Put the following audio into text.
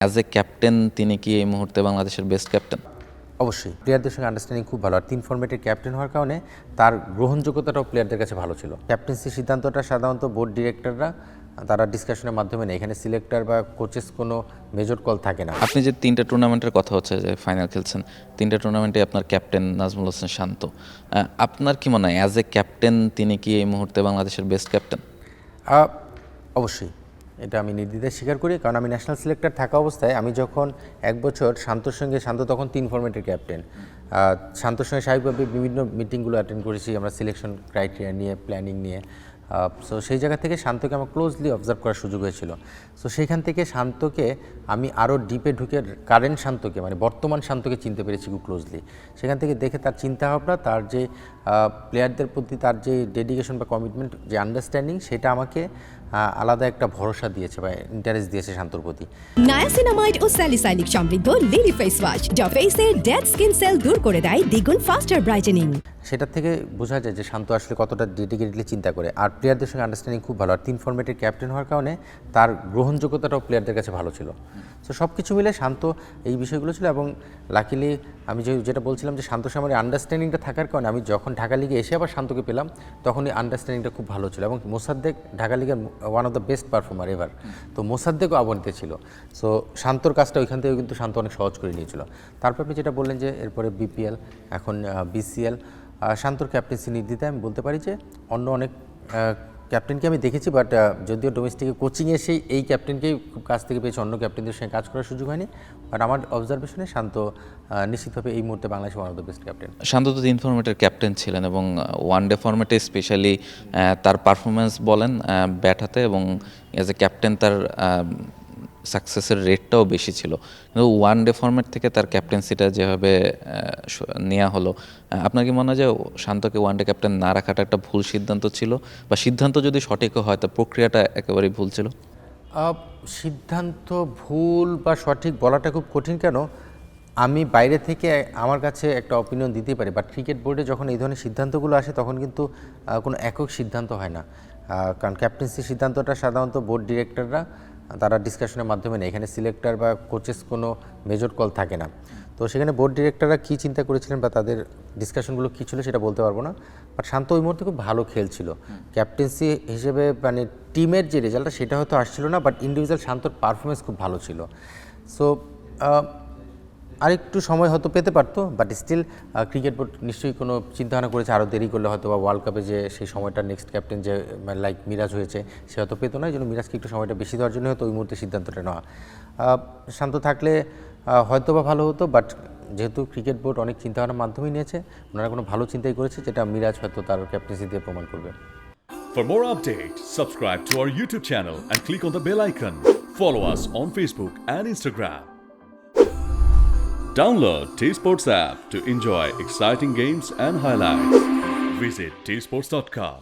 As a captain তিনি কি এই মুহূর্তে বাংলাদেশের বেস্ট ক্যাপ্টেন? অবশ্যই প্লেয়ারদের সঙ্গে আন্ডারস্ট্যান্ডিং খুব ভালো, আর 3 ফরম্যাটের ক্যাপ্টেন হওয়ার কারণে তার গ্রহণযোগ্যতাটাও প্লেয়ারদের কাছে ভালো ছিল। ক্যাপ্টেন্সির সিদ্ধান্তটা সাধারণত বোর্ড ডিরেক্টররা তারা ডিসকাশনের মাধ্যমে নেয়, এখানে সিলেক্টর বা কোচেস কোনো মেজর কল থাকে না। আপনি যে 3টা টুর্নামেন্টের কথা হচ্ছে যে ফাইনাল খেলছেন, 3টা টুর্নামেন্টে আপনার ক্যাপ্টেন নাজমুল হোসেন শান্ত, আপনার কি মনে হয় অ্যাজ এ ক্যাপ্টেন তিনি কি এই মুহূর্তে বাংলাদেশের বেস্ট ক্যাপ্টেন? অবশ্যই এটা আমি নির্দ্বিধায় স্বীকার করি, কারণ আমি ন্যাশনাল সিলেক্টর থাকা অবস্থায় আমি যখন 1 বছর শান্তর সঙ্গে, শান্ত তখন 3 ফরম্যাটের ক্যাপ্টেন, শান্তর সঙ্গে স্বাভাবিকভাবে বিভিন্ন মিটিংগুলো অ্যাটেন্ড করেছি আমরা সিলেকশন ক্রাইটেরিয়া নিয়ে, প্ল্যানিং নিয়ে। সো সেই জায়গা থেকে শান্তকে আমার ক্লোজলি অবজার্ভ করার সুযোগ হয়েছিল। সো সেইখান থেকে শান্তকে আমি আরও ডিপে ঢুকে কারেন্ট শান্তকে, মানে বর্তমান শান্তকে চিনতে পেরেছি খুব ক্লোজলি। সেখান থেকে দেখে তার চিন্তাভাবনা, তার যে প্লেয়ারদের প্রতি তার যে ডেডিকেশন বা কমিটমেন্ট, যে আন্ডারস্ট্যান্ডিং, সেটা আমাকে আলাদা একটা ভরসা দিয়েছে বা ইন্টারেস্ট দিয়েছে শান্তর প্রতি। নায়াসিনামাইড ও স্যালিসাইলিক সমৃদ্ধ লিলি ফেস ওয়াশ যা ফেসের ডেড স্কিন সেল দূর করে দেয় দ্বিগুণ ফাস্টার ব্রাইটেনিং। সেটার থেকে বোঝা যায় যে শান্ত আসলে কতটা ডেডিকেটেডলি চিন্তা করে, আর প্লেয়ারদের সঙ্গে আন্ডারস্ট্যান্ডিং খুব ভালো, আর 3 ফরম্যাটের ক্যাপ্টেন হওয়ার কারণে তার গ্রহণযোগ্যতাটাও প্লেয়ারদের কাছে ভালো ছিল। সো সব কিছু মিলে শান্ত এই বিষয়গুলো ছিল, এবং লাকিলি আমি যেটা বলছিলাম যে শান্তর সঙ্গে আমার আন্ডারস্ট্যান্ডিংটা থাকার কারণে আমি যখন ঢাকা লিগে এসে আবার শান্তকে পেলাম, তখন এই আন্ডারস্ট্যান্ডিংটা খুব ভালো ছিল। এবং মোসাদ্দেক ঢাকা লিগের one of the best performer ever, তো মোসাদ্দেকও আবন্তে ছিল। সো শান্তর কাজটা ওইখান থেকে কিন্তু শান্ত অনেক সহজ করে নিয়েছিল। তারপর আপনি যেটা বললেন যে এরপরে বিপিএল, এখন বিসিএল, শান্তর ক্যাপ্টেন্সি নির্দ্বিধায় আমি বলতে পারি যে অন্য অনেক ক্যাপ্টেনকে আমি দেখেছি, বাট যদিও ডোমেস্টিকে কোচিংয়ে এসে এই ক্যাপ্টেনকেই খুব কাছ থেকে পেয়েছি, অন্য ক্যাপ্টেনদের সঙ্গে কাজ করার সুযোগ হয়নি। বাট আমার অবজারভেশনে শান্ত নিশ্চিতভাবে এই মুহূর্তে বাংলাদেশের one of the best captain. Shanto তো 3 ফরম্যাটের ক্যাপ্টেন ছিলেন এবং ওয়ান ডে ফরম্যাটে স্পেশালি তার পারফরমেন্স বলেন ব্যাট হাতে এবং অ্যাজ এ ক্যাপ্টেন তার সাকসেসের রেটটাও বেশি ছিল, কিন্তু ওয়ান ডে ফরম্যাট থেকে তার ক্যাপ্টেন্সিটা যেভাবে নেওয়া হলো, আপনার কি মনে হয় যে শান্তকে ওয়ান ডে ক্যাপ্টেন না রাখাটা একটা ভুল সিদ্ধান্ত ছিল, বা সিদ্ধান্ত যদি সঠিকও হয় তা প্রক্রিয়াটা একেবারেই ভুল ছিল? সিদ্ধান্ত ভুল বা সঠিক বলাটা খুব কঠিন, কেন আমি বাইরে থেকে আমার কাছে একটা অপিনিয়ন দিতেই পারি, বাট ক্রিকেট বোর্ডে যখন এই ধরনের সিদ্ধান্তগুলো আসে তখন কিন্তু কোনো একক সিদ্ধান্ত হয় না, কারণ ক্যাপ্টেন্সির সিদ্ধান্তটা সাধারণত বোর্ড ডিরেক্টররা তারা ডিসকাশনের মাধ্যমে নেয়, এখানে সিলেক্টর বা কোচেস কোনো মেজর কল থাকে না। তো সেখানে বোর্ড ডিরেক্টররা কী চিন্তা করেছিলেন বা তাদের ডিসকাশনগুলো কী ছিল সেটা বলতে পারবো না, বাট শান্ত ওই মুহূর্তে খুব ভালো খেলছিল। ক্যাপ্টেন্সি হিসেবে মানে টিমের যে রেজাল্টটা সেটা হয়তো আসছিল না, বাট ইন্ডিভিজুয়াল শান্তর পারফরমেন্স খুব ভালো ছিল। সো আরেকটু সময় হয়তো পেতে পারতো, বাট স্টিল ক্রিকেট বোর্ড নিশ্চয়ই কোনো চিন্তাভাবনা করেছে আরও দেরি করলে হয়তো বা ওয়ার্ল্ড কাপে যে সেই সময়টা নেক্সট ক্যাপ্টেন যে লাইক মিরাজ হয়েছে সে হয়তো পেতো না, এই জন্য মিরাজকে একটু সময়টা বেশি দেওয়ার জন্য হয়তো ওই মুহূর্তে সিদ্ধান্তটা নেওয়া। শান্ত থাকলে হয়তো বা ভালো হতো, বাট যেহেতু ক্রিকেট বোর্ড অনেক চিন্তাভাবনার মাধ্যমেই নিয়েছে, ওনারা কোনো ভালো চিন্তাই করেছে, যেটা মিরাজ হয়তো তার ক্যাপ্টেন্সি দিয়ে প্রমাণ করবে। For more updates, subscribe to our YouTube channel and click on the bell icon. Follow us on Facebook and Instagram. Download T-Sports app to enjoy exciting games and highlights. Visit tsports.com.